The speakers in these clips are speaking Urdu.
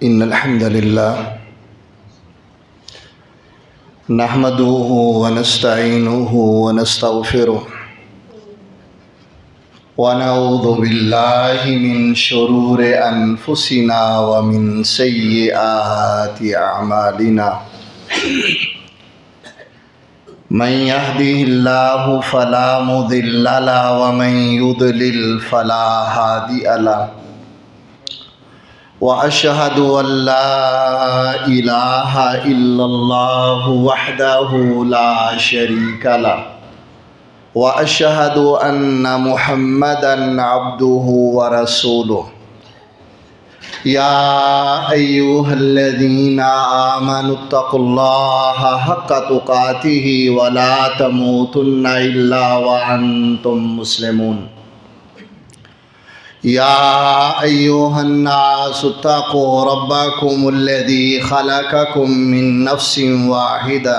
ان الحمد للہ نحمده ونستعینه ونستغفره ونعوذ باللہ من شرور انفسنا ومن سیئات اعمالنا من يهده الله فلا مضل له ومن يضلل فلا هادي له وأشهد أن لا إله إلا الله وحده لا شريك له وأشهد أن محمدًا عبده ورسوله يا أيها الذين آمنوا اتقوا الله حق تقاته ولا تموتن إلا وأنتم مسلمون يا أيها الناس اتقوا ربكم الذي خلقكم من نفس واحدة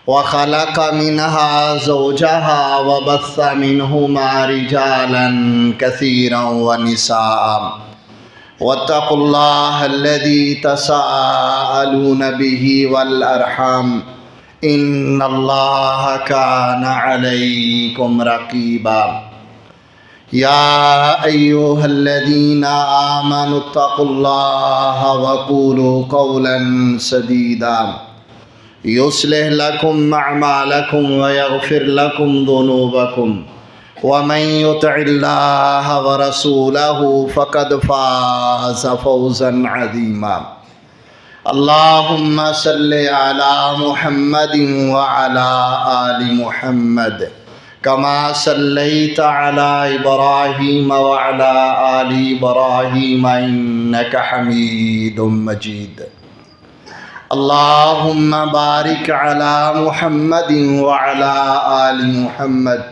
وخلق منها زوجها وبث منهما رجالا كثيرا ونساء واتقوا الله الذي تساءلون به والأرحام إن الله كان عليكم رقيبا يا أيها الذين آمنوا اتقوا الله وقولوا قولا سديدا يصلح لكم أعمالكم ويغفر لكم ذنوبكم ومن يطع الله ورسوله فقد فاز فوزا عظيما اللهم صل على محمد وعلى آل محمد كما صليت على إبراهيم وعلى آل إبراهيم إنك حميد مجيد اللهم بارك على محمد وعلى آل محمد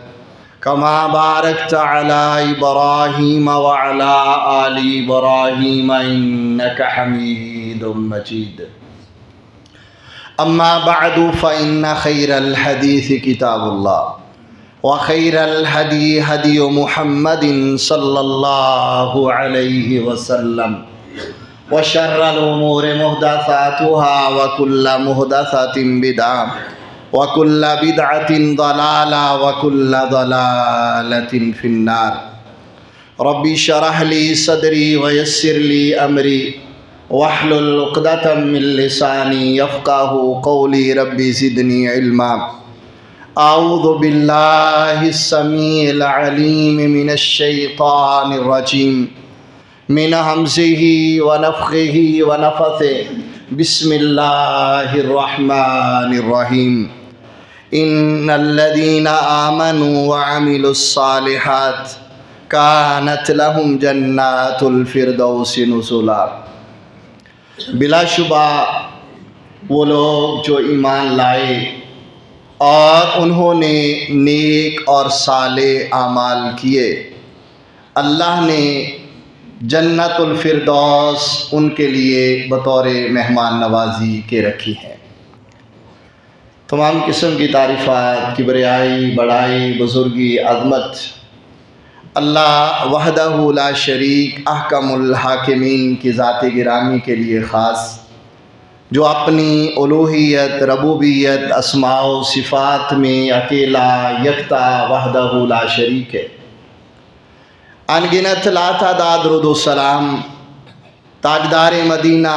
كما باركت على إبراهيم وعلى آل إبراهيم إنك حميد مجيد أما بعد فإن خير الحديث كتاب الله وخير الهدي هدي محمد صلى الله عليه وسلم وشر الأمور محدثاتها وكل محدثة بدعة وكل بدعة ضلالة وكل ضلالة في النار ربي اشرح لي صدري ويسر لي أمري واحلل عقدة من لساني يفقهوا قولي ربي زدني علما أعوذ بالله السميع العليم من الشيطان الرجيم من همزه ونفخه ونفثه بسم الله الرحمن الرحيم إن الذين آمنوا وعملوا الصالحات كانت لهم جنات الفردوس نزلا بلا شبہ وہ لوگ جو ایمان لائے اور انہوں نے نیک اور صالح اعمال کیے، اللہ نے جنت الفردوس ان کے لیے بطور مہمان نوازی کے رکھی ہے۔ تمام قسم کی تعریفات، کبریائی، بڑائی، بزرگی، عظمت اللہ وحدہ لا شریک احکم الحاکمین کی ذات گرامی کے لیے خاص، جو اپنی الوہیت، ربوبیت، اسماء و صفات میں اکیلا، یکتا، وحدہ لا شریک ہے۔ ان گنت لا تعداد درود و سلام تاجدار مدینہ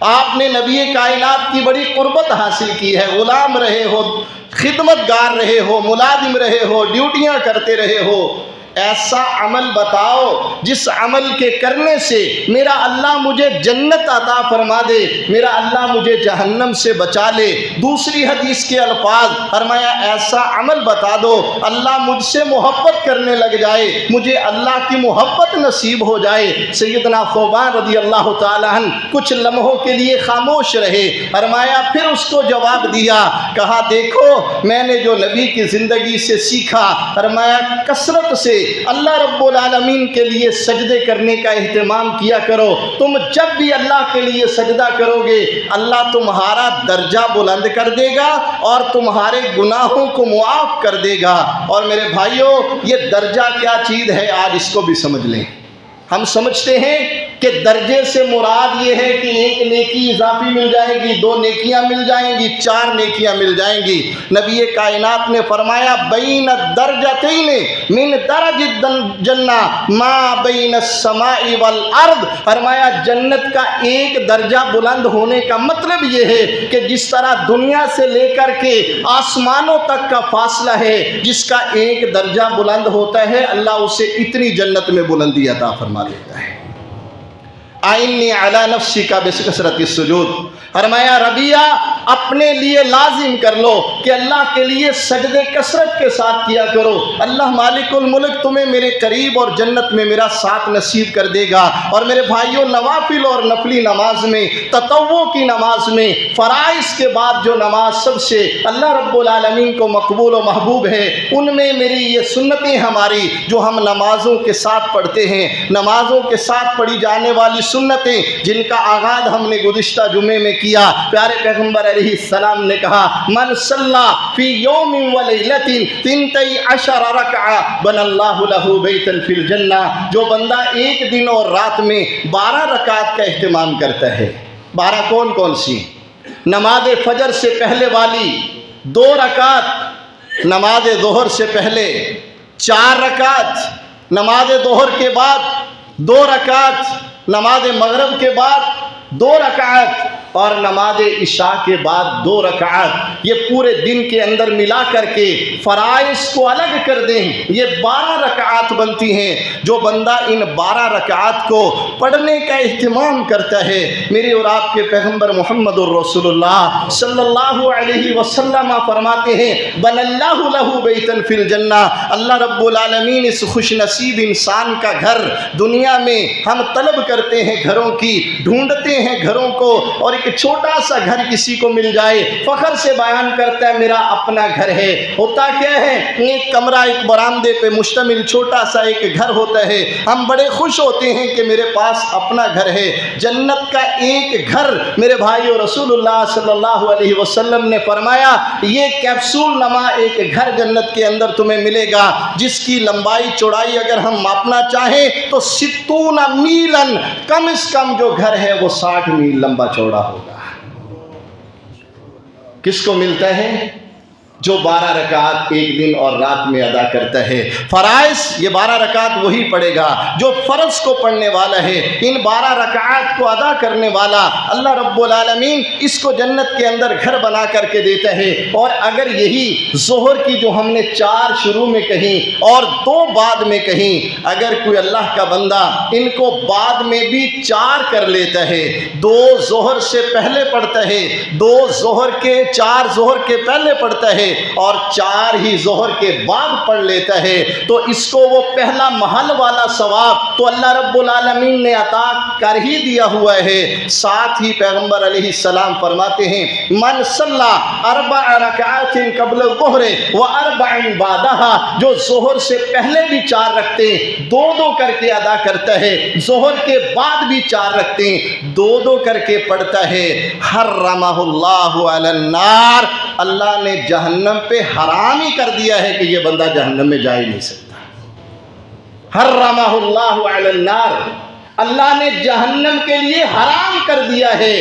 آپ نے نبی کائنات کی بڑی قربت حاصل کی ہے، غلام رہے ہو، خدمت گار رہے ہو، ملازم رہے ہو، ڈیوٹیاں کرتے رہے ہو، ایسا عمل بتاؤ جس عمل کے کرنے سے میرا اللہ مجھے جنت عطا فرما دے، میرا اللہ مجھے جہنم سے بچا لے۔ دوسری حدیث کے الفاظ فرمایا ایسا عمل بتا دو اللہ مجھ سے محبت کرنے لگ جائے، مجھے اللہ کی محبت نصیب ہو جائے۔ سیدنا ثوبان رضی اللہ تعالیٰ عنہ کچھ لمحوں کے لیے خاموش رہے، فرمایا پھر اس کو جواب دیا، کہا دیکھو میں نے جو نبی کی زندگی سے سیکھا، فرمایا کثرت سے اللہ رب العالمین کے لیے سجدے کرنے کا اہتمام کیا کرو، تم جب بھی اللہ کے لیے سجدہ کرو گے اللہ تمہارا درجہ بلند کر دے گا اور تمہارے گناہوں کو معاف کر دے گا۔ اور میرے بھائیوں یہ درجہ کیا چیز ہے آج اس کو بھی سمجھ لیں۔ ہم سمجھتے ہیں کہ درجے سے مراد یہ ہے کہ ایک نیکی اضافی مل جائے گی، 2 نیکیاں مل جائیں گی، 4 نیکیاں مل جائیں گی۔ نبی کائنات نے فرمایا بین الدرجتین من درج الجنہ ما بین السماء والارض، فرمایا جنت کا ایک درجہ بلند ہونے کا مطلب یہ ہے کہ جس طرح دنیا سے لے کر کے آسمانوں تک کا فاصلہ ہے، جس کا ایک درجہ بلند ہوتا ہے اللہ اسے اتنی جنت میں بلندی عطا فرما لیتا ہے۔ آئنی علی نفسی کا بکثرت السجود، فرمایا ربیہ اپنے لیے لازم کر لو کہ اللہ کے لیے سجدے کثرت کے ساتھ کیا کرو، اللہ مالک الملک تمہیں میرے قریب اور جنت میں میرا ساتھ نصیب کر دے گا۔ اور میرے بھائیوں نوافل اور نفلی نماز میں، تطوع کی نماز میں، فرائض کے بعد جو نماز سب سے اللہ رب العالمین کو مقبول و محبوب ہے ان میں میری یہ سنتیں ہماری جو ہم نمازوں کے ساتھ پڑھتے ہیں، نمازوں کے ساتھ پڑھی جانے والی سنتیں جن کا آغاز ہم نے گزشتہ جمعے میں کیا۔ پیارے پیغمبر علیہ السلام نے کہا من صلی فی یوم و لیلۃ 12 رکعہ بنى اللہ لہ بیتا فی الجنہ، جو بندہ ایک دن اور رات میں 12 رکعت کا اہتمام کرتا ہے۔ 12 کون کون سی؟ نماز فجر سے پہلے والی 2 رکعت، نماز ظہر سے پہلے 4 رکعت، نماز ظہر کے بعد 2 رکعت، نماز مغرب کے بعد 2 رکعت اور نماز عشاء کے بعد 2 رکعت۔ یہ پورے دن کے اندر ملا کر کے فرائض کو الگ کر دیں یہ 12 رکعات بنتی ہیں۔ جو بندہ ان 12 رکعات کو پڑھنے کا اہتمام کرتا ہے، میرے اور آپ کے پیغمبر محمد الرسول اللہ صلی اللہ علیہ وسلم فرماتے ہیں بن اللہ لہ بیتا فی الجنہ، اللہ رب العالمین اس خوش نصیب انسان کا گھر دنیا میں ہم طلب کرتے ہیں، گھروں کی ڈھونڈتے ہیں گھروں کو، اور ایک چھوٹا سا گھر کسی کو مل جائے فخر سے بیان کرتا ہے میرا اپنا گھر ہے۔ ہوتا کیا ہے ایک کمرہ ایک برآمدے پہ مشتمل چھوٹا سا ایک گھر ہوتا ہے، ہم بڑے خوش ہوتے ہیں کہ میرے پاس اپنا گھر ہے۔ جنت کا ایک گھر میرے بھائیو رسول اللہ صلی اللہ علیہ وسلم نے فرمایا یہ کیپسول نما ایک گھر جنت کے اندر تمہیں ملے گا جس کی لمبائی چوڑائی اگر ہم ماپنا چاہیں تو 60 میلاً، کم از کم جو گھر ہے وہ 60 میل لمبا چوڑا ہوگا۔ کس کو ملتا ہے؟ جو 12 رکعات ایک دن اور رات میں ادا کرتا ہے۔ فرائض یہ 12 رکعات وہی پڑھے گا جو فرض کو پڑھنے والا ہے۔ ان 12 رکعات کو ادا کرنے والا اللہ رب العالمین اس کو جنت کے اندر گھر بنا کر کے دیتا ہے۔ اور اگر یہی ظہر کی جو ہم نے 4 شروع میں کہیں اور 2 بعد میں کہیں، اگر کوئی اللہ کا بندہ ان کو بعد میں بھی 4 کر لیتا ہے، 2 ظہر سے پہلے پڑھتا ہے، 2 ظہر کے 4 ظہر کے پہلے پڑھتا ہے اور 4 ہی ظہر کے بعد پڑھ لیتا ہے، تو اس کو وہ پہلا محل والا ثواب تو اللہ رب العالمین نے عطا کر ہی دیا ہوا ہے۔ ساتھ ہی پیغمبر علیہ السلام فرماتے ہیں من صلی 4 رکعات قبل الظہر و 4 بعدها، جو ظہر سے پہلے بھی 4 رکھتے ہیں 2 کر کے ادا کرتا ہے، ظہر کے بعد بھی 4 رکھتے ہیں 2 کر کے پڑھتا ہے، حرمہ اللہ علی النار، اللہ نے جہنم پہ حرام ہی کر دیا ہے کہ یہ بندہ جہنم میں جا ہی نہیں سکتا۔ حرمہ اللہ علی النار، اللہ نے جہنم کے لیے حرام کر دیا ہے۔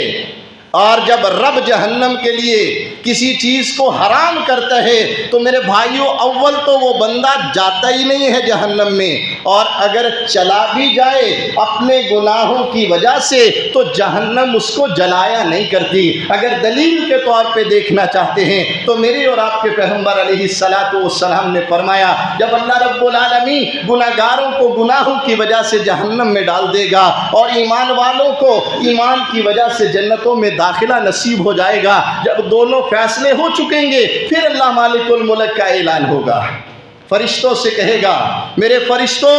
اور جب رب جہنم کے لیے کسی چیز کو حرام کرتا ہے تو میرے بھائیوں اول تو وہ بندہ جاتا ہی نہیں ہے جہنم میں، اور اگر چلا بھی جائے اپنے گناہوں کی وجہ سے تو جہنم اس کو جلایا نہیں کرتی۔ اگر دلیل کے طور پہ دیکھنا چاہتے ہیں تو میرے اور آپ کے پیغمبر علیہ السلام نے فرمایا جب اللہ رب العالمین گناہگاروں کو گناہوں کی وجہ سے جہنم میں ڈال دے گا اور ایمان والوں کو ایمان کی وجہ سے جنتوں میں داخلہ نصیب ہو جائے گا، جب دونوں فیصلے ہو چکیں گے پھر اللہ مالک الملک کا اعلان ہوگا، فرشتوں سے کہے گا میرے فرشتوں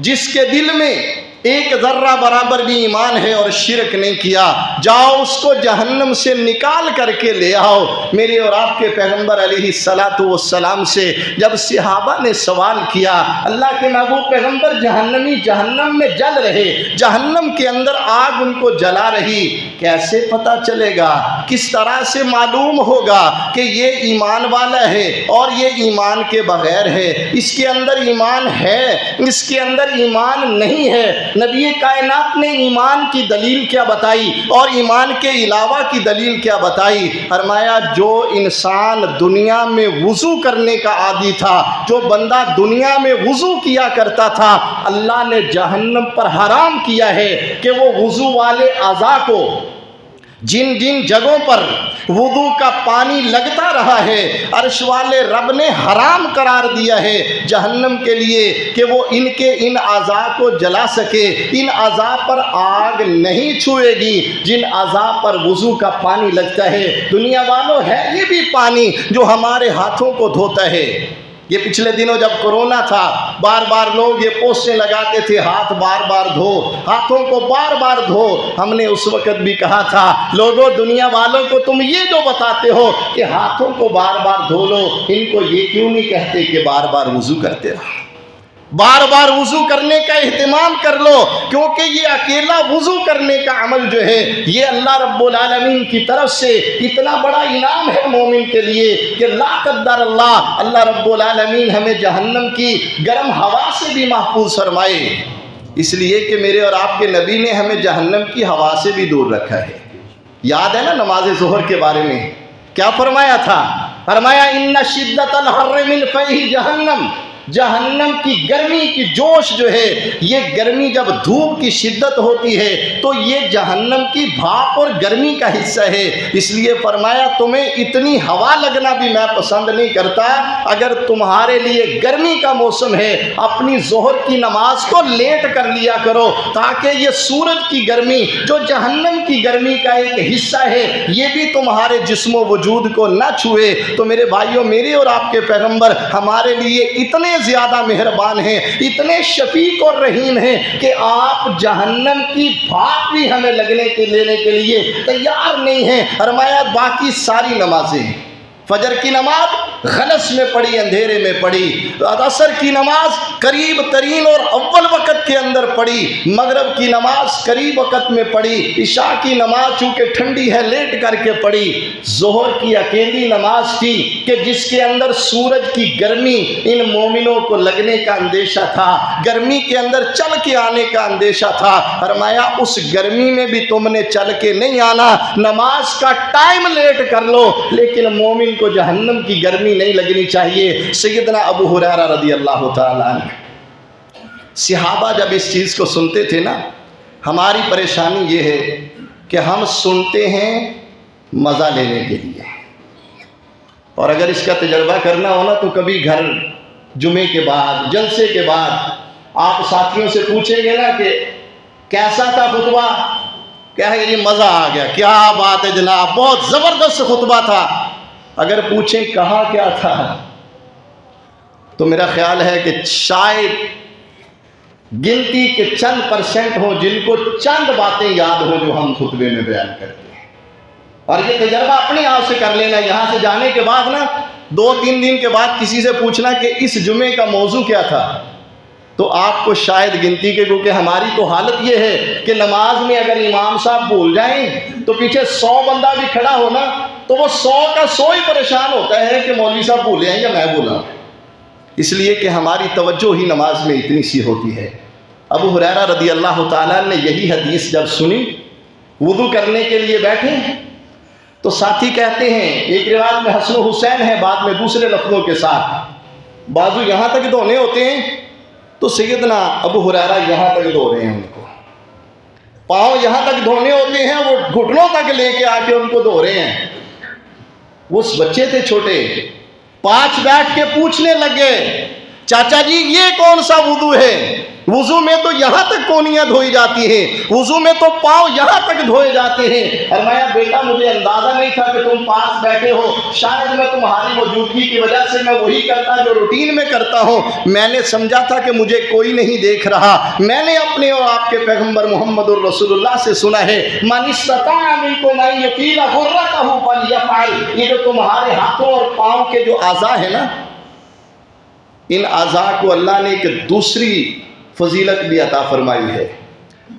جس کے دل میں ایک ذرہ برابر بھی ایمان ہے اور شرک نہیں کیا، جاؤ اس کو جہنم سے نکال کر کے لے آؤ۔ میرے اور آپ کے پیغمبر علیہ السلام سے جب صحابہ نے سوال کیا اللہ کے محبوب پیغمبر جہنمی جہنم میں جل رہے، جہنم کے اندر آگ ان کو جلا رہی، کیسے پتہ چلے گا، کس طرح سے معلوم ہوگا کہ یہ ایمان والا ہے اور یہ ایمان کے بغیر ہے، اس کے اندر ایمان ہے اس کے اندر ایمان نہیں ہے؟ نبی کائنات نے ایمان کی دلیل کیا بتائی اور ایمان کے علاوہ کی دلیل کیا بتائی؟ فرمایا جو انسان دنیا میں وضو کرنے کا عادی تھا، جو بندہ دنیا میں وضو کیا کرتا تھا، اللہ نے جہنم پر حرام کیا ہے کہ وہ وضو والے اعضاء کو جن جن جگہوں پر وضو کا پانی لگتا رہا ہے عرش والے رب نے حرام قرار دیا ہے جہنم کے لیے کہ وہ ان کے ان اعضاء کو جلا سکے، ان اعضاء پر آگ نہیں چھوئے گی جن اعضاء پر وضو کا پانی لگتا ہے۔ دنیا والوں ہے یہ بھی پانی جو ہمارے ہاتھوں کو دھوتا ہے۔ یہ پچھلے دنوں جب کورونا تھا بار بار لوگ یہ پوسٹیں لگاتے تھے ہاتھ بار بار دھو، ہاتھوں کو بار بار دھو، ہم نے اس وقت بھی کہا تھا لوگوں دنیا والوں کو تم یہ جو بتاتے ہو کہ ہاتھوں کو بار بار دھو لو، ان کو یہ کیوں نہیں کہتے کہ بار بار وضو کرتے رہو، بار بار وضو کرنے کا اہتمام کر لو، کیونکہ یہ اکیلا وضو کرنے کا عمل جو ہے یہ اللہ رب العالمین کی طرف سے اتنا بڑا انعام ہے مومن کے لیے کہ لا قدر اللہ رب العالمین ہمیں جہنم کی گرم ہوا سے بھی محفوظ فرمائے، اس لیے کہ میرے اور آپ کے نبی نے ہمیں جہنم کی ہوا سے بھی دور رکھا ہے۔ یاد ہے نا نماز ظہر کے بارے میں کیا فرمایا تھا؟ فرمایا ان شدت الحر من فیہ جہنم، جہنم کی گرمی کی جوش جو ہے یہ گرمی جب دھوپ کی شدت ہوتی ہے تو یہ جہنم کی بھاپ اور گرمی کا حصہ ہے، اس لیے فرمایا تمہیں اتنی ہوا لگنا بھی میں پسند نہیں کرتا، اگر تمہارے لیے گرمی کا موسم ہے اپنی ظہر کی نماز کو لیٹ کر لیا کرو تاکہ یہ سورج کی گرمی جو جہنم کی گرمی کا ایک حصہ ہے یہ بھی تمہارے جسم و وجود کو نہ چھوئے۔ تو میرے بھائیوں میرے اور آپ کے پیغمبر ہمارے لیے اتنے زیادہ مہربان ہیں، اتنے شفیق اور رحیم ہیں کہ آپ جہنم کی بھاپ بھی ہمیں لینے کے لیے تیار نہیں ہیں۔ فرمایا باقی ساری نمازیں، فجر کی نماز غلس میں پڑھی، اندھیرے میں پڑھی، عصر کی نماز قریب ترین اور اول وقت کے اندر پڑھی، مغرب کی نماز قریب وقت میں پڑھی، عشاء کی نماز چونکہ ٹھنڈی ہے لیٹ کر کے پڑھی، ظہر کی اکیلی نماز تھی کہ جس کے اندر سورج کی گرمی ان مومنوں کو لگنے کا اندیشہ تھا، گرمی کے اندر چل کے آنے کا اندیشہ تھا۔ فرمایا اس گرمی میں بھی تم نے چل کے نہیں آنا، نماز کا ٹائم لیٹ کر لو لیکن مومن کو جہنم کی گرمی نہیں لگنی چاہیے۔ سیدنا ابو ہریرہ رضی اللہ تعالیٰ عنہ، صحابہ جب اس چیز کو سنتے تھے نا، ہماری پریشانی یہ ہے کہ ہم سنتے ہیں مزہ لینے کے لیے، اور اگر اس کا تجربہ کرنا ہو نا تو کبھی گھر جمعے کے بعد جلسے کے بعد آپ ساتھیوں سے پوچھیں گے نا کہ کیسا تھا خطبہ، کیا ہے یہ مزہ آ گیا، کیا بات ہے جناب بہت زبردست خطبہ تھا۔ اگر پوچھیں کہا کیا تھا تو میرا خیال ہے کہ شاید گنتی کے چند پرسنٹ ہوں جن کو چند باتیں یاد ہوں جو ہم خطبے میں بیان کرتے ہیں، اور یہ تجربہ اپنے آپ سے کر لینا، یہاں سے جانے کے بعد نا 2-3 دن کے بعد کسی سے پوچھنا کہ اس جمعے کا موضوع کیا تھا، تو آپ کو شاید گنتی کے، کیونکہ ہماری تو حالت یہ ہے کہ نماز میں اگر امام صاحب بھول جائیں تو پیچھے 100 بندہ بھی کھڑا ہونا تو وہ 100 کا 100 ہی پریشان ہوتا ہے کہ مولوی صاحب بھولے ہیں یا میں بولا، اس لیے کہ ہماری توجہ ہی نماز میں اتنی سی ہوتی ہے۔ ابو ہریرہ رضی اللہ تعالیٰ نے یہی حدیث جب سنی، وضو کرنے کے لیے بیٹھے تو ساتھی کہتے ہیں، ایک روایت میں حسن و حسین ہے، بعد میں دوسرے لفظوں کے ساتھ، بازو یہاں تک دھونے ہوتے ہیں تو سیدنا ابو ہریرہ یہاں تک دھو رہے ہیں ان کو، پاؤں یہاں تک دھونے ہوتے ہیں، وہ گھٹنوں تک لے کے آ کے ان کو دھو رہے ہیں۔ وہ بچے تھے چھوٹے، پانچ بیٹھ کے پوچھنے لگے، چاچا جی یہ کون سا وضو ہے؟ وضو میں تو یہاں تک کونیاں دھوئی جاتی ہیں، وضو میں تو پاؤں یہاں تک دھوئے جاتے ہیں۔ فرمایا بیٹا مجھے اندازہ نہیں تھا کہ تم پاس بیٹھے ہو، شاید میں تمہاری موجودگی کی وجہ سے میں وہی کرتا جو روٹین میں کرتا ہوں، میں نے سمجھا تھا کہ مجھے کوئی نہیں دیکھ رہا۔ میں نے اپنے اور آپ کے پیغمبر محمد الرسول اللہ سے سنا ہے، من استطاع منکم ان یطیل غرتہ فلیفعل، یہ جو تمہارے ہاتھوں اور پاؤں کے جو اعضاء ہیں نا، ان اعضاء کو اللہ نے ایک دوسری فضیلت بھی عطا فرمائی ہے۔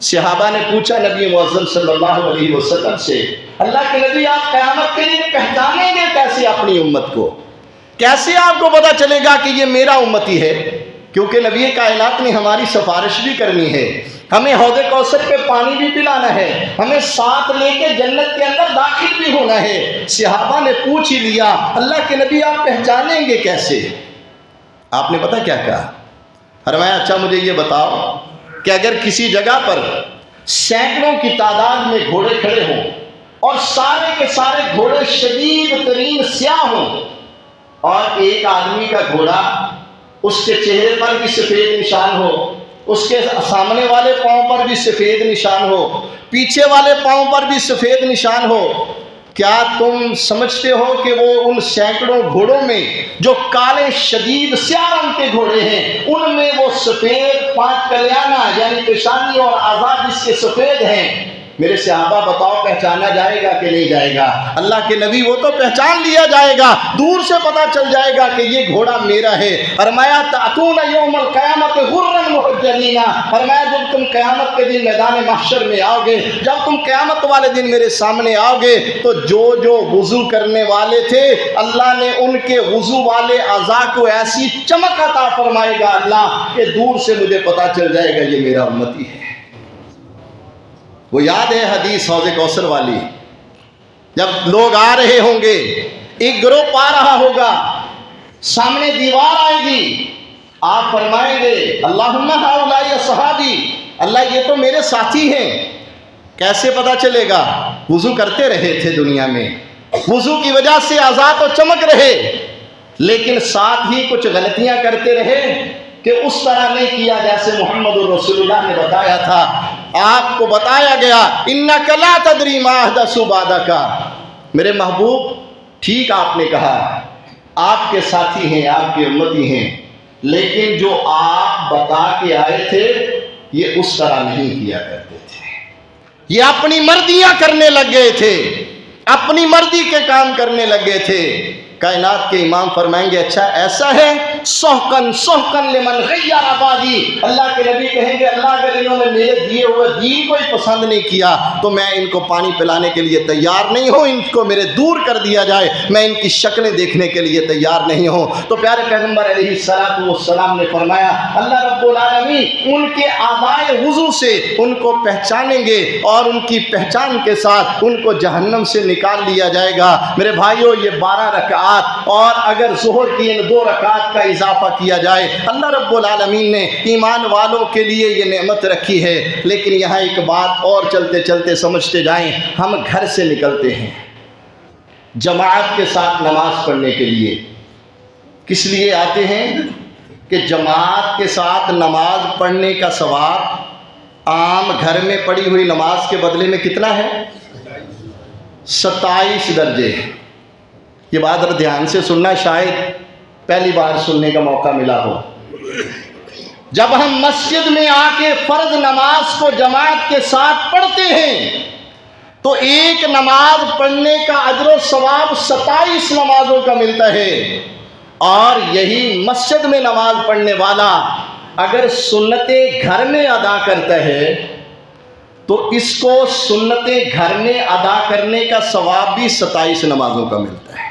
صحابہ نے پوچھا نبی معظم صلی اللہ علیہ وسلم سے، اللہ کے نبی آپ قیامت کے دن پہچانیں گے کیسے اپنی امت کو؟ کیسے آپ کو پتا چلے گا کہ یہ میرا امتی ہے؟ کیونکہ نبی کائنات نے ہماری سفارش بھی کرنی ہے، ہمیں حوض کوثر پہ پانی بھی پلانا ہے، ہمیں ساتھ لے کے جنت کے اندر داخل بھی ہونا ہے۔ صحابہ نے پوچھ ہی لیا، اللہ کے نبی آپ پہچانیں گے کیسے؟ آپ نے پتہ کیا کہا؟ فرمایا اچھا مجھے یہ بتاؤ کہ اگر کسی جگہ پر سینکڑوں کی تعداد میں گھوڑے کھڑے ہوں اور سارے کے سارے گھوڑے شدید ترین سیاہ ہوں، اور ایک آدمی کا گھوڑا اس کے چہرے پر بھی سفید نشان ہو، اس کے سامنے والے پاؤں پر بھی سفید نشان ہو، پیچھے والے پاؤں پر بھی سفید نشان ہو، کیا تم سمجھتے ہو کہ وہ ان سینکڑوں گھوڑوں میں جو کالے شدید سیاہ رنگ کے گھوڑے ہیں، ان میں وہ سفید پانچ کلیانہ یعنی پیشانی اور اعضاء جس کے سفید ہیں، میرے صحابہ بتاؤ پہچانا جائے گا کہ نہیں جائے گا؟ اللہ کے نبی وہ تو پہچان لیا جائے گا، دور سے پتہ چل جائے گا کہ یہ گھوڑا میرا ہے۔ فرمایا تأتون یوم القیامت غرا محجلین، فرمایا جب تم قیامت کے دن میدان محشر میں آؤ گے، جب تم قیامت والے دن میرے سامنے آؤ گے تو جو وضو کرنے والے تھے اللہ نے ان کے وضو والے اعضاء کو ایسی چمک عطا فرمائے گا اللہ کہ دور سے مجھے پتہ چل جائے گا یہ میرا امتی ہے۔ وہ یاد ہے حدیث حوض کوثر والی، جب لوگ آ رہے ہوں گے، ایک گروہ آ رہا ہوگا، سامنے دیوار آئے گی، آپ فرمائیں گے اللہم ہؤلاء اصحابی، اللہ یہ تو میرے ساتھی ہیں۔ کیسے پتہ چلے گا؟ وضو کرتے رہے تھے دنیا میں، وضو کی وجہ سے اعضاء تو چمک رہے، لیکن ساتھ ہی کچھ غلطیاں کرتے رہے کہ اس طرح نہیں کیا جیسے محمد الرسول اللہ نے بتایا تھا۔ آپ کو بتایا گیا انک لا تدری ما احدث بعدک، میرے محبوب ٹھیک آپ نے کہا، آپ کے ساتھی ہیں، آپ کے امتی ہیں، لیکن جو آپ بتا کے آئے تھے یہ اس طرح نہیں کیا کرتے تھے، یہ اپنی مرضیاں کرنے لگ گئے تھے، اپنی مرضی کے کام کرنے لگے تھے۔ کائنات کے امام فرمائیں گے اچھا ایسا ہے، سحقن سحقن لمن غیر آبادی، اللہ کے نبی کہیں گے اللہ اگر انہوں نے میرے دیے ہوئے دین کو ہی پسند نہیں کیا تو میں ان کو پانی پلانے کے لیے تیار نہیں ہوں، ان کو میرے دور کر دیا جائے، میں ان کی شکلیں دیکھنے کے لیے تیار نہیں ہوں۔ تو پیارے پیغمبر علیہ السلام نے فرمایا اللہ رب العالمین ان کے اعضائے وضو سے ان کو پہچانیں گے اور ان کی پہچان کے ساتھ ان کو جہنم سے نکال لیا جائے گا۔ میرے بھائیوں یہ 12 رکعات اور اگر ظہر کی ان 2 رکعات کا اضافہ کیا جائے، اللہ رب العالمین نے ایمان والوں کے لیے یہ نعمت رکھی ہے۔ لیکن یہاں ایک بات اور چلتے چلتے سمجھتے جائیں، ہم گھر سے نکلتے ہیں جماعت کے ساتھ نماز پڑھنے کے لیے، کس لیے آتے ہیں؟ کہ جماعت کے ساتھ نماز پڑھنے کا ثواب عام گھر میں پڑھی ہوئی نماز کے بدلے میں کتنا ہے؟ 27 درجے۔ یہ بات ذرا دھیان سے سننا، شاید پہلی بار سننے کا موقع ملا ہو۔ جب ہم مسجد میں آ کے فرض نماز کو جماعت کے ساتھ پڑھتے ہیں تو ایک نماز پڑھنے کا اجر و ثواب 27 نمازوں کا ملتا ہے، اور یہی مسجد میں نماز پڑھنے والا اگر سنتیں گھر میں ادا کرتا ہے تو اس کو سنتیں گھر میں ادا کرنے کا ثواب بھی 27 نمازوں کا ملتا ہے۔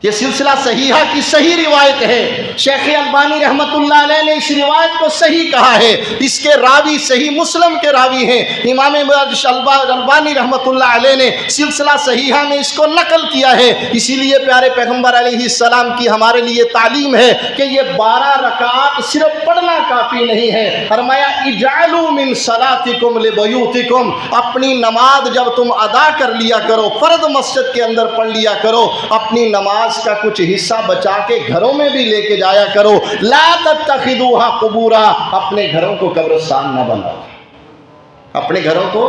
یہ سلسلہ صحیحہ کی صحیح روایت ہے۔ شیخ البانی رحمۃ اللہ علیہ نے اس روایت کو صحیح کہا ہے۔ اس کے راوی صحیح مسلم کے راوی ہیں۔ امام البانی رحمۃ اللہ علیہ نے سلسلہ صحیحہ میں اس کو نقل کیا ہے۔ اسی لیے پیارے پیغمبر علیہ السلام کی ہمارے لیے تعلیم ہے کہ یہ 12 رکعات صرف پڑھنا کافی نہیں ہے۔ فرمایا اجعلوا من صلاتکم لبیوتکم، اپنی نماز جب تم ادا کر لیا کرو، فرض مسجد کے اندر پڑھ لیا کرو، اپنی نماز کا کچھ حصہ بچا کے گھروں میں بھی لے کے جایا کرو۔ لا تتخذوها قبورا، اپنے گھروں کو قبرستان نہ بناؤ، اپنے گھروں کو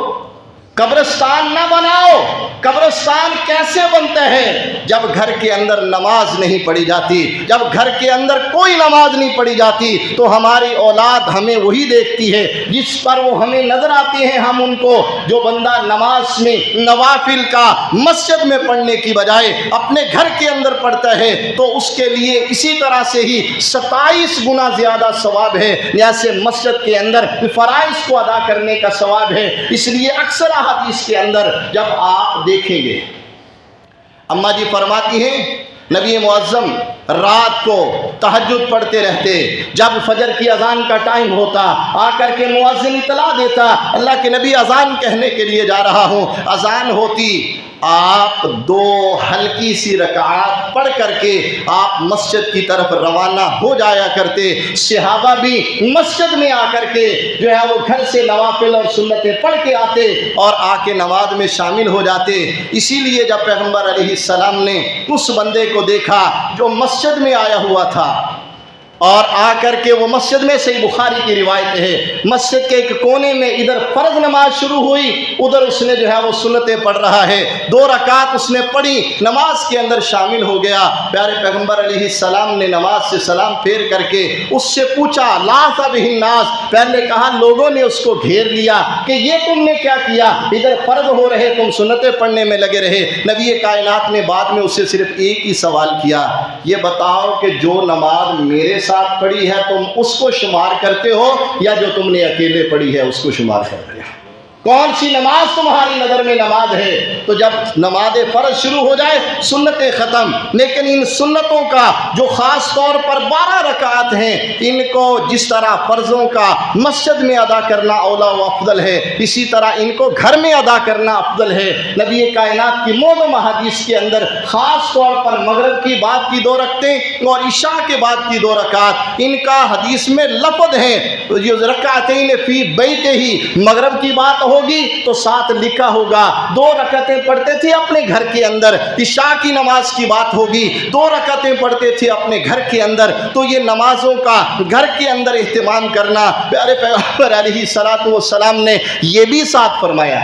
قبرستان نہ بناؤ۔ قبرستان کیسے بنتا ہے؟ جب گھر کے اندر نماز نہیں پڑھی جاتی، جب گھر کے اندر کوئی نماز نہیں پڑھی جاتی تو ہماری اولاد ہمیں وہی دیکھتی ہے جس پر وہ ہمیں نظر آتے ہیں۔ ہم ان کو، جو بندہ نماز میں نوافل کا مسجد میں پڑھنے کی بجائے اپنے گھر کے اندر پڑھتا ہے تو اس کے لیے اسی طرح سے ہی 27 گنا زیادہ ثواب ہے جیسے مسجد کے اندر فرائض کو ادا کرنے کا ثواب ہے۔ اس لیے اکثر حدیث کے اندر جب آپ دیکھیں گے، اماں جی فرماتی ہیں نبی معظم رات کو تہجد پڑھتے رہتے، جب فجر کی اذان کا ٹائم ہوتا آ کر کے مؤذن اطلاع دیتا اللہ کے نبی اذان کہنے کے لیے جا رہا ہوں، اذان ہوتی، آپ 2 ہلکی سی رکعات پڑھ کر کے آپ مسجد کی طرف روانہ ہو جایا کرتے۔ صحابہ بھی مسجد میں آ کر کے جو ہے وہ گھر سے نوافل اور سنتیں پڑھ کے آتے اور آ کے نماز میں شامل ہو جاتے۔ اسی لیے جب پیغمبر علیہ السلام نے اس بندے کو دیکھا جو مسجد میں آیا ہوا تھا اور آ کر کے وہ مسجد میں، صحیح بخاری کی روایت ہے، مسجد کے ایک کونے میں ادھر فرض نماز شروع ہوئی، ادھر اس نے جو ہے وہ سنتیں پڑھ رہا ہے، 2 رکعات اس نے پڑھی، نماز کے اندر شامل ہو گیا۔ پیارے پیغمبر علیہ السلام نے نماز سے سلام پھیر کر کے اس سے پوچھا، لاث بہ الناس، پہلے کہا لوگوں نے اس کو گھیر لیا کہ یہ تم نے کیا کیا، ادھر فرض ہو رہے تم سنتیں پڑھنے میں لگے رہے۔ نبی کائنات نے بعد میں اس سے صرف ایک ہی سوال کیا، یہ بتاؤ کہ جو نماز میرے ساتھ پڑھی ہے تم اس کو شمار کرتے ہو یا جو تم نے اکیلے پڑھی ہے اس کو شمار کرتے ہو؟ کون سی نماز تمہاری نظر میں نماز ہے؟ تو جب نماز فرض شروع ہو جائے سنتیں ختم، لیکن ان سنتوں کا جو خاص طور پر 12 رکعات ہیں، ان کو جس طرح فرضوں کا مسجد میں ادا کرنا اولا و افضل ہے، اسی طرح ان کو گھر میں ادا کرنا افضل ہے۔ نبی کائنات کی معظم احادیث کے اندر خاص طور پر مغرب کی بعد کی 2 رکعتیں اور عشاء کے بعد کی 2 رکعات، ان کا حدیث میں لفظ ہے جو رکعتین فی بیت ہی، مغرب کی بات ہوگی تو ساتھ لکھا ہوگا 2 رکعتیں پڑھتے تھے اپنے گھر کے اندر، عشاء کی نماز کی بات ہوگی 2 رکعتیں پڑھتے تھے اپنے گھر کے اندر۔ تو یہ نمازوں کا گھر کے اندر اہتمام کرنا، پیارے پیغمبر علیہ الصلوۃ والسلام نے یہ بھی ساتھ فرمایا۔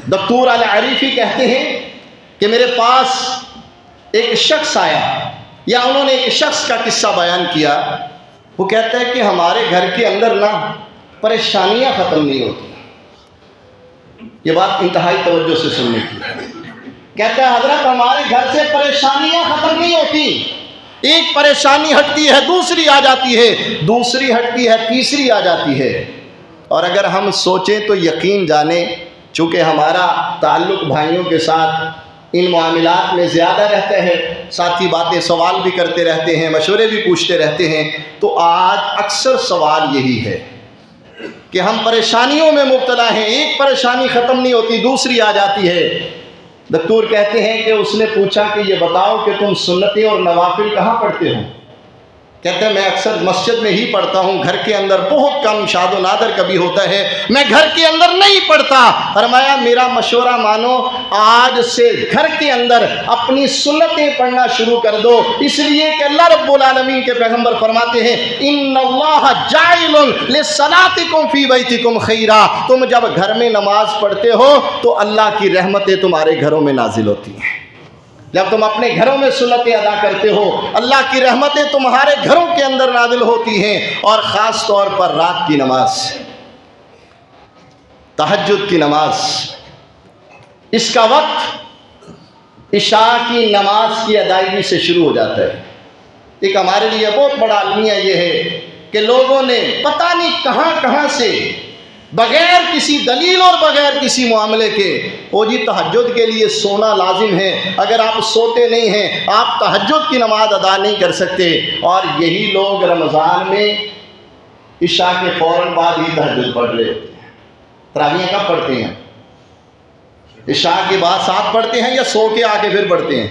دکتور العریفی کہتے ہیں کہ میرے پاس ایک شخص آیا، یا انہوں نے ایک شخص کا قصہ بیان کیا، وہ کہتا ہے کہ ہمارے گھر کے اندر نہ پریشانیاں ختم نہیں ہوتی۔ یہ بات انتہائی توجہ سے سننے کی ہے۔ کہتا ہے حضرت ہمارے گھر سے پریشانیاں ختم نہیں ہوتی، ایک پریشانی ہٹتی ہے دوسری آ جاتی ہے، دوسری ہٹتی ہے تیسری آ جاتی ہے۔ اور اگر ہم سوچیں تو یقین جانیں، چونکہ ہمارا تعلق بھائیوں کے ساتھ ان معاملات میں زیادہ رہتا ہے، ساتھی باتیں سوال بھی کرتے رہتے ہیں، مشورے بھی پوچھتے رہتے ہیں، تو آج اکثر سوال یہی ہے کہ ہم پریشانیوں میں مبتلا ہیں، ایک پریشانی ختم نہیں ہوتی دوسری آ جاتی ہے۔ دکتور کہتے ہیں کہ اس نے پوچھا کہ یہ بتاؤ کہ تم سنتیں اور نوافل کہاں پڑھتے ہو؟ کہتے ہیں میں اکثر مسجد میں ہی پڑھتا ہوں، گھر کے اندر بہت کم، شاد و نادر کبھی ہوتا ہے میں گھر کے اندر نہیں پڑھتا۔ فرمایا میرا مشورہ مانو، آج سے گھر کے اندر اپنی سنتیں پڑھنا شروع کر دو، اس لیے کہ اللہ رب العالمین کے پیغمبر فرماتے ہیں ان اللہ جاعل لصلاتکم فی بیتکم خیرا، تم جب گھر میں نماز پڑھتے ہو تو اللہ کی رحمتیں تمہارے گھروں میں نازل ہوتی ہیں۔ جب تم اپنے گھروں میں سنتیں ادا کرتے ہو اللہ کی رحمتیں تمہارے گھروں کے اندر نازل ہوتی ہیں۔ اور خاص طور پر رات کی نماز، تہجد کی نماز، اس کا وقت عشاء کی نماز کی ادائیگی سے شروع ہو جاتا ہے۔ ایک ہمارے لیے بہت بڑا المیہ یہ ہے کہ لوگوں نے پتہ نہیں کہاں کہاں سے بغیر کسی دلیل اور بغیر کسی معاملے کے۔ وہ جی تہجد کے لیے سونا لازم ہے، اگر آپ سوتے نہیں ہیں آپ تہجد کی نماز ادا نہیں کر سکتے۔ اور یہی لوگ رمضان میں عشاء کے فوراً بعد ہی تہجد پڑھ رہے ہوتے ہیں۔ تراویح کب پڑھتے ہیں؟ عشاء کے بعد ساتھ پڑھتے ہیں یا سو کے آ کے پھر پڑھتے ہیں؟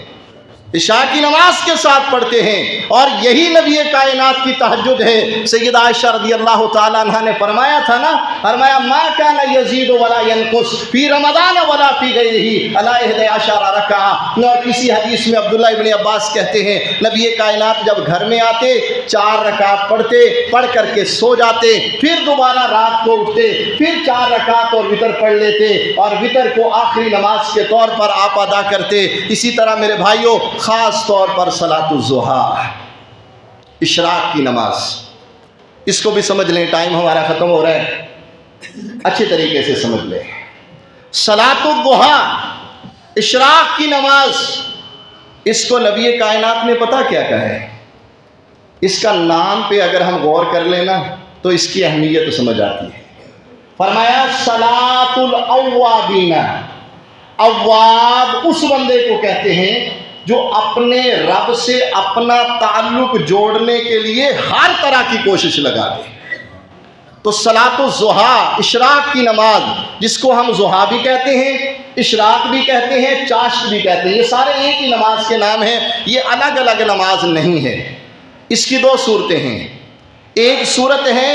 عشاء کی نماز کے ساتھ پڑھتے ہیں، اور یہی نبی کائنات کی تہجد ہے۔ سیدہ عائشہ رضی اللہ تعالیٰ عنہ نے فرمایا تھا نا، فرمایا ما کان یزید ولا ینقص فی رمضان ولا فی غیرہ علی 11 رکعہ۔ اور کسی حدیث میں عبداللہ ابن عباس کہتے ہیں نبی کائنات جب گھر میں آتے 4 رکعت پڑھتے، پڑھ کر کے سو جاتے، پھر دوبارہ رات کو اٹھتے، پھر 4 رکعت اور وتر پڑھ لیتے، اور وتر کو آخری نماز کے طور پر آپ ادا کرتے۔ اسی طرح میرے بھائیوں خاص طور پر صلاۃ الضحیٰ، اشراق کی نماز، اس کو بھی سمجھ لیں، ٹائم ہمارا ختم ہو رہا ہے، اچھے طریقے سے سمجھ لیں۔ صلاۃ الضحیٰ، اشراق کی نماز، اس کو نبی کائنات نے پتہ کیا کہا ہے؟ اس کا نام پہ اگر ہم غور کر لیں نا تو اس کی اہمیت سمجھ آتی ہے۔ فرمایا صلاۃ الاوابین، اواب اس بندے کو کہتے ہیں جو اپنے رب سے اپنا تعلق جوڑنے کے لیے ہر طرح کی کوشش لگا دے۔ تو صلاۃ الضحیٰ، اشراق کی نماز، جس کو ہم ضحیٰ بھی کہتے ہیں، اشراق بھی کہتے ہیں، چاشت بھی کہتے ہیں، یہ سارے ایک ہی نماز کے نام ہیں، یہ الگ الگ نماز نہیں ہے۔ اس کی 2 صورتیں ہیں۔ ایک صورت ہے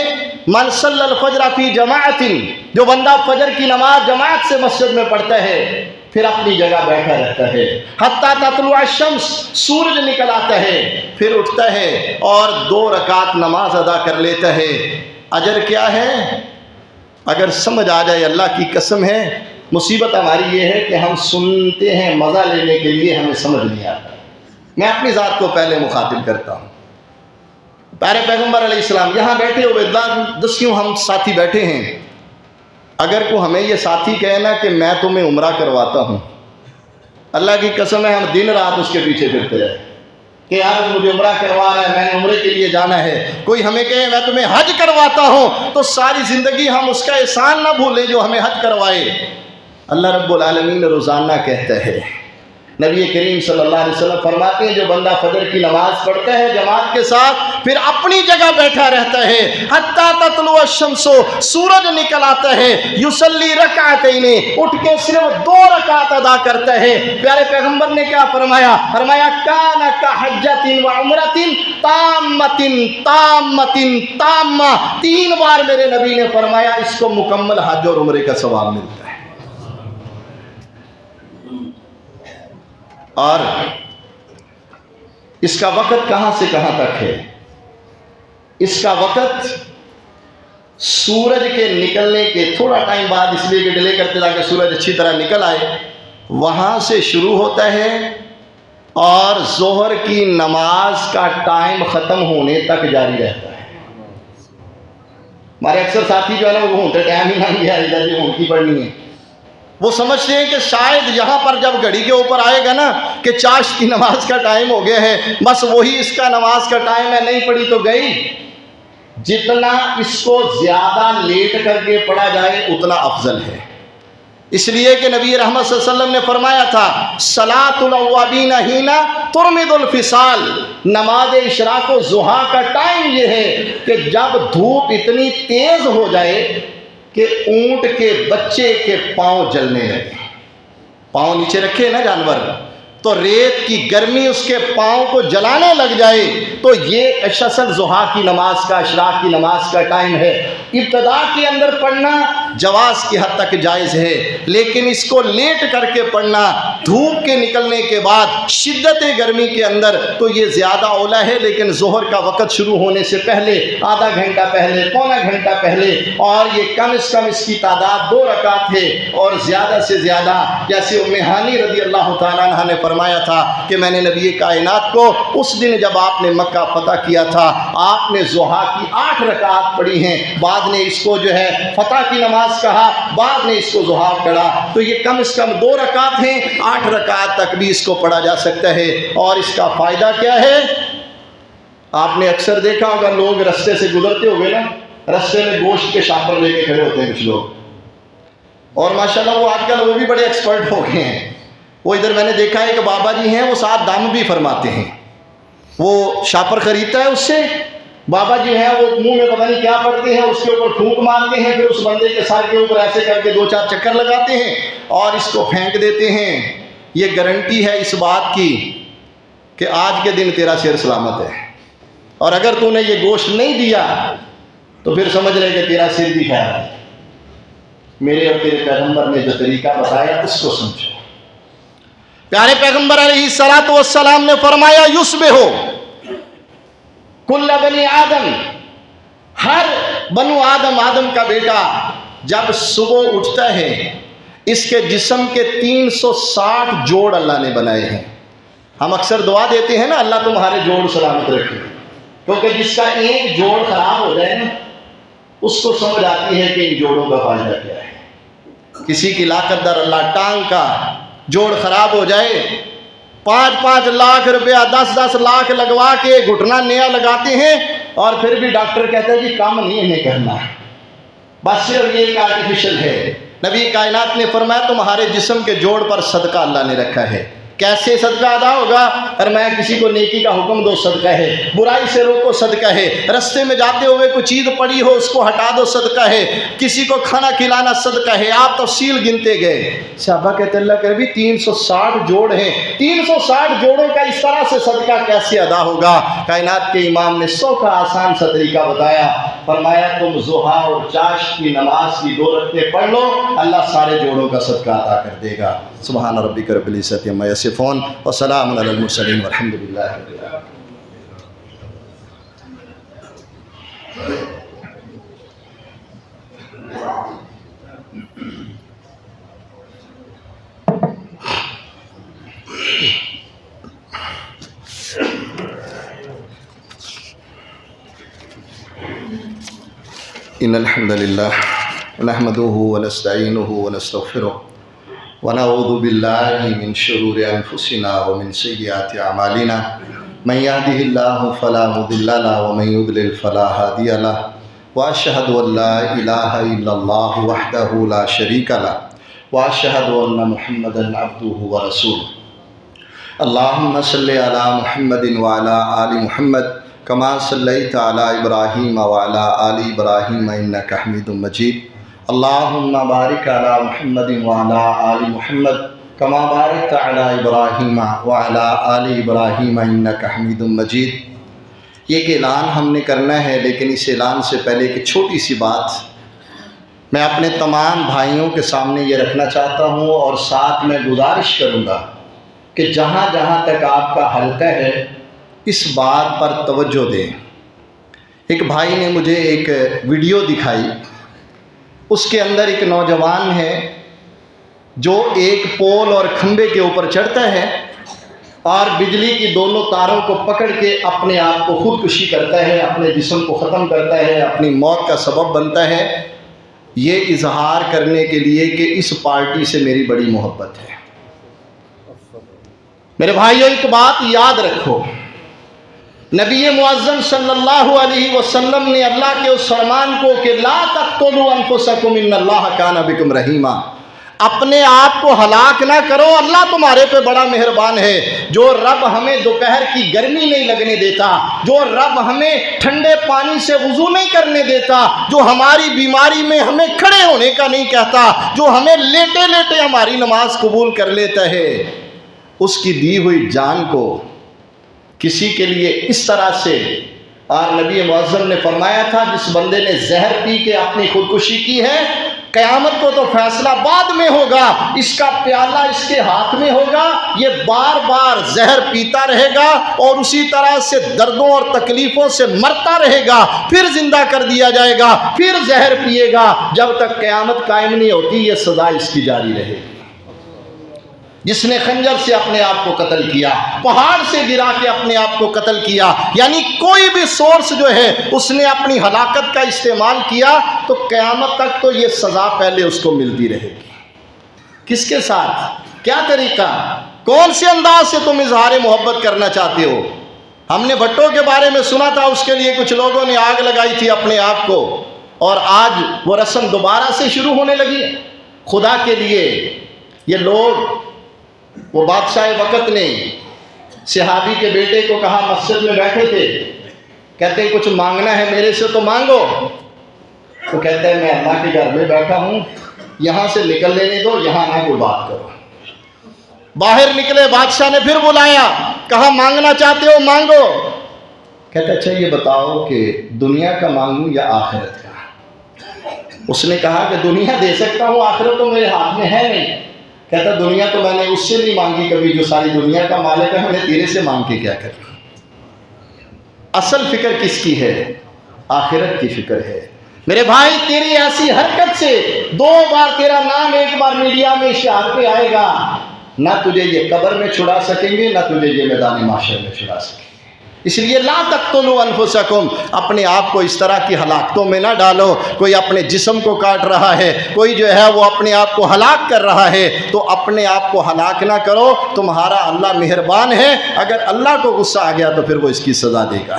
من صلی الفجر فی جماعت، جو بندہ فجر کی نماز جماعت سے مسجد میں پڑھتا ہے، پھر اپنی جگہ بیٹھا رہتا ہے حتیٰ تطلع الشمس، سورج نکل آتا ہے، پھر اٹھتا ہے اور 2 رکعت نماز ادا کر لیتا ہے۔ اجر کیا ہے؟ اگر سمجھ آ جائے، اللہ کی قسم ہے، مصیبت ہماری یہ ہے کہ ہم سنتے ہیں مزہ لینے کے لیے، ہمیں سمجھ نہیں آتا۔ میں اپنی ذات کو پہلے مخاطب کرتا ہوں۔ پیارے پیغمبر علیہ السلام یہاں بیٹھے ہوئے 10 ہم ساتھی بیٹھے ہیں، اگر کو ہمیں یہ ساتھی کہے نا کہ میں تمہیں عمرہ کرواتا ہوں، اللہ کی قسم ہے ہم دن رات اس کے پیچھے پھرتے رہے کہ یار مجھے عمرہ کروا رہا ہے، میں نے عمرے کے لیے جانا ہے۔ کوئی ہمیں کہے میں تمہیں حج کرواتا ہوں، تو ساری زندگی ہم اس کا احسان نہ بھولیں جو ہمیں حج کروائے۔ اللہ رب العالمین روزانہ کہتا ہے، نبی کریم صلی اللہ علیہ وسلم فرماتے ہیں جو بندہ فجر کی نماز پڑھتا ہے جماعت کے ساتھ، پھر اپنی جگہ بیٹھا رہتا ہے حتیٰ تطلع الشمس، سورج نکل آتا ہے، یصلی رکعتین، اٹھ کے صرف 2 رکعت ادا کرتا ہے۔ پیارے پیغمبر نے کیا فرمایا؟ فرمایا کان کحجۃ وعمرۃ تامۃ تامۃ تامہ، 3 بار میرے نبی نے فرمایا اس کو مکمل حج اور عمرے کا ثواب ملتا ہے۔ اور اس کا وقت کہاں سے کہاں تک ہے؟ اس کا وقت سورج کے نکلنے کے تھوڑا ٹائم بعد، اس لیے کہ ڈیلے کرتے تاکہ سورج اچھی طرح نکل آئے، وہاں سے شروع ہوتا ہے اور ظہر کی نماز کا ٹائم ختم ہونے تک جاری رہتا ہے۔ ہمارے اکثر ساتھی جو ہے نا وہ گھومتے ٹائم ہی نہ گیا ادھر بھی کی پڑھنی ہے، وہ سمجھتے ہیں کہ شاید یہاں پر جب گھڑی کے اوپر آئے گا نا کہ چاشت کی نماز کا ٹائم ہو گیا ہے، بس وہی اس کا نماز کا ٹائم ہے، نہیں پڑھی تو گئی۔ جتنا اس کو زیادہ لیٹ کر کے پڑھا جائے اتنا افضل ہے، اس لیے کہ نبی رحمت صلی اللہ علیہ وسلم نے فرمایا تھا صلاۃ الاوابین حین ترمد الفصال، نماز اشراق و ضحیٰ کا ٹائم یہ ہے کہ جب دھوپ اتنی تیز ہو جائے کہ اونٹ کے بچے کے پاؤں جلنے لگے، پاؤں نیچے رکھے نا جانور، تو ریت کی گرمی اس کے پاؤں کو جلانے لگ جائے، تو یہ اصل ضحیٰ کی نماز کا، اشراق کی نماز کا ٹائم ہے۔ ابتدا کے اندر پڑھنا جواز کی حد تک جائز ہے، لیکن اس کو لیٹ کر کے پڑھنا دھوپ کے نکلنے کے بعد شدت گرمی کے اندر تو یہ زیادہ اولا ہے، لیکن ظہر کا وقت شروع ہونے سے پہلے آدھا گھنٹہ پہلے، پونا گھنٹہ پہلے، اور یہ کم از کم اس کی تعداد 2 رکعت ہے، اور زیادہ سے زیادہ جیسے ام ہانی رضی اللہ تعالیٰ عنہ نے فرمایا تھا کہ میں نے نبی کائنات کو اس دن جب آپ نے مکہ فتح کیا تھا، آپ نے ضحیٰ کی 8 رکعت پڑھی ہیں، بعد نے اس کو جو ہے فتح کی نماز کہا، بعد نے اس کو ضحیٰ پڑھا، تو یہ کم از کم 2 رکعت ہیں، 8 رکعت تک بھی اس کو پڑھا جا سکتا ہے۔ اور اس کا فائدہ کیا ہے؟ آپ نے اکثر دیکھا ہوگا لوگ رستے سے گزرتے ہوئے نا رستے میں گوشت کے شاپر لے کے کھڑے ہوتے ہیں کچھ لوگ، اور ماشاءاللہ وہ آج کل وہ بھی بڑے ایکسپرٹ ہو گئے ہیں۔ وہ ادھر میں نے دیکھا ہے کہ بابا جی ہیں، وہ ساتھ دم بھی فرماتے ہیں۔ وہ شاپر خریدتا ہے، اس سے بابا جی ہیں وہ منہ میں پتہ نہیں کیا پڑتے ہیں، اس کے اوپر پھونک مارتے ہیں، پھر اس بندے کے سر کے اوپر ایسے کر کے 2-4 چکر لگاتے ہیں اور اس کو پھینک دیتے ہیں۔ یہ گارنٹی ہے اس بات کی کہ آج کے دن تیرا سر سلامت ہے، اور اگر تو نے یہ گوشت نہیں دیا تو پھر سمجھ رہے کہ تیرا سر بھی خیر ہے۔ میرے اور تیرے پیغمبر نے جو طریقہ بتایا اس کو سمجھو۔ پیارے پیغمبر علیہ الصلوۃ والسلام نے فرمایا یصبح کل بنی آدم، ہر بنو آدم، آدم کا بیٹا جب صبح اٹھتا ہے اس کے جسم کے 360 جوڑ اللہ نے بنائے ہیں۔ ہم اکثر دعا دیتے ہیں نا، اللہ تمہارے جوڑ سلامت رکھے، کیونکہ جس کا ایک جوڑ خراب ہو جائے نا اس کو سمجھ آتی ہے کہ ان جوڑوں کا فائدہ کیا ہے۔ کسی کی لاقت در اللہ ٹانگ کا جوڑ خراب ہو جائے، 5-5 لاکھ روپیہ 10-10 لاکھ لگوا کے گھٹنا نیا لگاتے ہیں، اور پھر بھی ڈاکٹر کہتا ہے جی کام نہیں انہیں کرنا، بس صرف یہ ایک آرٹیفیشل ہے۔ نبی کائنات نے فرمایا تمہارے جسم کے جوڑ پر صدقہ اللہ نے رکھا ہے۔ کیسے صدقہ ادا ہوگا؟ فرمایا کسی کو نیکی کا حکم دو، صدقہ ہے، برائی سے روکو، صدقہ ہے، رستے میں جاتے ہوئے کوئی چیز پڑی ہو اس کو ہٹا دو، صدقہ ہے، کسی کو کھانا کھلانا صدقہ ہے۔ آپ تفصیل گنتے گئے۔ صحابہ کہتے اللہ کہ بھی 360 جوڑ ہیں، 360 جوڑوں کا اس طرح سے صدقہ کیسے ادا ہوگا؟ کائنات کے امام نے 100 کا آسان سا طریقہ بتایا۔ فرمایا تم ضحیٰ اور چاشت کی نماز کی 2 رکعتیں پڑھ لو، اللہ سارے جوڑوں کا صدقہ عطا کر دے گا۔ سبحان ربک رب العزت عما یصفون وسلام علی المرسلین والحمد للہ رب العالمین۔ ان الحمد للہ نحمده ونستعینه ونستغفره ونعوذ باللہ من شرور انفسنا ومن سیئات اعمالنا من يهده الله فلا مضل له ومن يضلل فلا هادي له واشهد ان لا اله الا الله وحده لا شريك له واشهد ان محمدا عبده ورسوله اللهم صل على محمد وعلى آل محمد كما صليت على إبراهيم وعلى آل إبراهيم إنك حميد مجيد اللهم بارك على محمد وعلى آل محمد كما باركت على إبراهيم وعلى آل إبراهيم إنك حميد مجيد۔ یہ کہ اعلان ہم نے کرنا ہے، لیکن اس اعلان سے پہلے ایک چھوٹی سی بات میں اپنے تمام بھائیوں کے سامنے یہ رکھنا چاہتا ہوں، اور ساتھ میں گزارش کروں گا کہ جہاں جہاں تک آپ کا حلقہ ہے اس بات پر توجہ دیں۔ ایک بھائی نے مجھے ایک ویڈیو دکھائی، اس کے اندر ایک نوجوان ہے جو ایک پول اور کھمبے کے اوپر چڑھتا ہے اور بجلی کی دونوں تاروں کو پکڑ کے اپنے آپ کو خودکشی کرتا ہے، اپنے جسم کو ختم کرتا ہے، اپنی موت کا سبب بنتا ہے، یہ اظہار کرنے کے لیے کہ اس پارٹی سے میری بڑی محبت ہے۔ میرے بھائیو ایک بات یاد رکھو، نبی معظم صلی اللہ علیہ وسلم نے اللہ کے اس فرمان کو کہ لا تقتلوا انفسکم ان اللہ کان بکم رحیما، اپنے آپ کو ہلاک نہ کرو، اللہ تمہارے پہ بڑا مہربان ہے۔ جو رب ہمیں دوپہر کی گرمی نہیں لگنے دیتا، جو رب ہمیں ٹھنڈے پانی سے وضو نہیں کرنے دیتا، جو ہماری بیماری میں ہمیں کھڑے ہونے کا نہیں کہتا، جو ہمیں لیٹے لیٹے ہماری نماز قبول کر لیتا ہے، اس کی دی ہوئی جان کو کسی کے لیے اس طرح سے، اور نبی معظم نے فرمایا تھا جس بندے نے زہر پی کے اپنی خودکشی کی ہے، قیامت کو تو فیصلہ بعد میں ہوگا، اس کا پیالہ اس کے ہاتھ میں ہوگا، یہ بار بار زہر پیتا رہے گا اور اسی طرح سے دردوں اور تکلیفوں سے مرتا رہے گا، پھر زندہ کر دیا جائے گا، پھر زہر پیے گا، جب تک قیامت قائم نہیں ہوتی یہ سزا اس کی جاری رہے گی۔ جس نے خنجر سے اپنے آپ کو قتل کیا، پہاڑ سے گرا کے اپنے آپ کو قتل کیا، یعنی کوئی بھی سورس جو ہے اس نے اپنی ہلاکت کا استعمال کیا، تو قیامت تک تو یہ سزا پہلے اس کو ملتی رہے گی۔ کس کے ساتھ؟ کیا طریقہ؟ کون سے انداز سے تم اظہار محبت کرنا چاہتے ہو؟ ہم نے بھٹو کے بارے میں سنا تھا، اس کے لیے کچھ لوگوں نے آگ لگائی تھی اپنے آپ کو، اور آج وہ رسم دوبارہ سے شروع ہونے لگی ہے۔ خدا کے لیے یہ لوگ، وہ بادشاہ وقت نے صحابی کے بیٹے کو کہا، مسجد میں بیٹھے تھے، کہتے ہیں کچھ مانگنا ہے میرے سے تو مانگو۔ وہ کہتا ہے میں اللہ کے گھر میں بیٹھا ہوں، یہاں سے نکل لینے دو، یہاں نہ کوئی بات کرو۔ باہر نکلے، بادشاہ نے پھر بلایا، کہا مانگنا چاہتے ہو مانگو۔ کہتا اچھا یہ بتاؤ کہ دنیا کا مانگوں یا آخرت کا؟ اس نے کہا کہ دنیا دے سکتا ہوں، آخرت تو میرے ہاتھ میں ہے نہیں۔ کہتا دنیا تو میں نے اس سے نہیں مانگی کبھی جو ساری دنیا کا مالک ہے، میں نے تیرے سے مانگ کے کیا کرنا۔ اصل فکر کس کی ہے؟ آخرت کی فکر ہے۔ میرے بھائی تیری ایسی حرکت سے 2 بار تیرا نام ایک بار میڈیا میں اشتہار پہ آئے گا، نہ تجھے یہ قبر میں چھڑا سکیں گے، نہ تجھے یہ میدان محشر میں چھڑا سکیں گے۔ اس لیے لا تقتلوا انفسکم، اپنے آپ کو اس طرح کی ہلاکتوں میں نہ ڈالو۔ کوئی اپنے جسم کو کاٹ رہا ہے، کوئی جو ہے وہ اپنے آپ کو ہلاک کر رہا ہے، تو اپنے آپ کو ہلاک نہ کرو۔ تمہارا اللہ مہربان ہے، اگر اللہ کو غصہ آ گیا تو پھر وہ اس کی سزا دے گا۔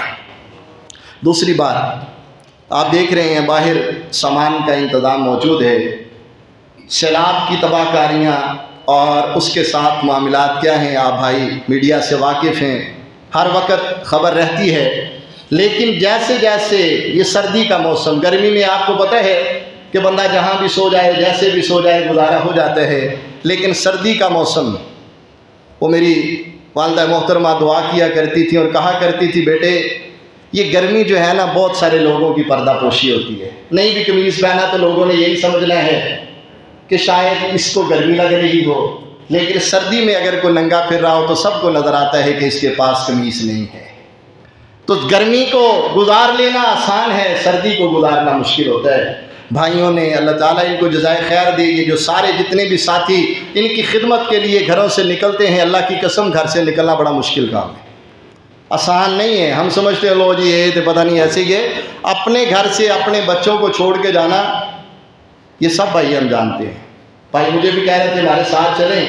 دوسری بات، آپ دیکھ رہے ہیں باہر سامان کا انتظام موجود ہے، سیلاب کی تباہ کاریاں اور اس کے ساتھ معاملات کیا ہیں، آپ بھائی میڈیا سے واقف ہیں، ہر وقت خبر رہتی ہے۔ لیکن جیسے جیسے یہ سردی کا موسم، گرمی میں آپ کو پتہ ہے کہ بندہ جہاں بھی سو جائے، جیسے بھی سو جائے، گزارا ہو جاتا ہے، لیکن سردی کا موسم، وہ میری والدہ محترمہ دعا کیا کرتی تھی اور کہا کرتی تھی بیٹے یہ گرمی جو ہے نا بہت سارے لوگوں کی پردہ پوشی ہوتی ہے، نہیں بھی قمیض پہنا تو لوگوں نے یہی سمجھنا ہے کہ شاید اس کو گرمی لگ رہی ہو، لیکن سردی میں اگر کوئی ننگا پھر رہا ہو تو سب کو نظر آتا ہے کہ اس کے پاس قمیص نہیں ہے۔ تو گرمی کو گزار لینا آسان ہے، سردی کو گزارنا مشکل ہوتا ہے۔ بھائیوں نے اللہ تعالیٰ ان کو جزائے خیر دے، یہ جو سارے جتنے بھی ساتھی ان کی خدمت کے لیے گھروں سے نکلتے ہیں، اللہ کی قسم گھر سے نکلنا بڑا مشکل کام ہے، آسان نہیں ہے۔ ہم سمجھتے ہیں لو جی یہ تو پتہ نہیں ایسے یہ اپنے گھر سے اپنے بچوں کو چھوڑ کے جانا، یہ سب بھائی ہم جانتے ہیں۔ بھائی مجھے بھی کہہ رہے تھے ہمارے ساتھ چلیں،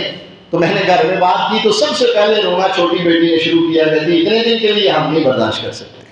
تو میں نے گھر میں بات کی تو سب سے پہلے رونا چھوٹی بیٹی نے شروع کیا، کہتی اتنے دن کے لیے ہم نہیں برداشت کر سکتے۔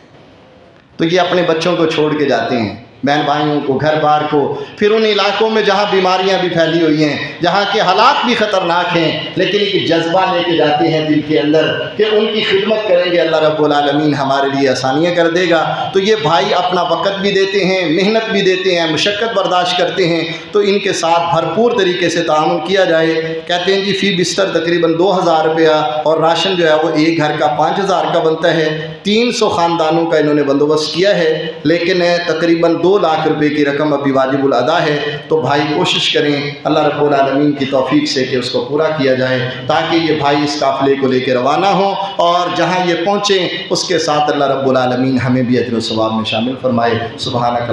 تو یہ اپنے بچوں کو چھوڑ کے جاتے ہیں، بہن بھائیوں کو، گھر بار کو، پھر ان علاقوں میں جہاں بیماریاں بھی پھیلی ہوئی ہیں، جہاں کے حالات بھی خطرناک ہیں، لیکن ایک جذبہ لے کے جاتے ہیں دل کے اندر کہ ان کی خدمت کریں گے، اللہ رب العالمین ہمارے لیے آسانیاں کر دے گا۔ تو یہ بھائی اپنا وقت بھی دیتے ہیں، محنت بھی دیتے ہیں، مشقت برداشت کرتے ہیں، تو ان کے ساتھ بھرپور طریقے سے تعاون کیا جائے۔ کہتے ہیں جی فی بستر تقریباً 2000 روپیہ، اور راشن جو ہے وہ ایک گھر کا 5000 کا بنتا ہے۔ 300 خاندانوں کا انہوں نے بندوبست کیا ہے، لیکن تقریباً 2 لاکھ روپے کی رقم ابھی واجب الادا ہے۔ تو بھائی کوشش کریں اللہ رب العالمین کی توفیق سے کہ اس کو پورا کیا جائے، تاکہ یہ بھائی اس قافلے کو لے کے روانہ ہوں اور جہاں یہ پہنچیں اس کے ساتھ اللہ رب العالمین ہمیں بھی اجر و ثواب میں شامل فرمائے۔ سبحانک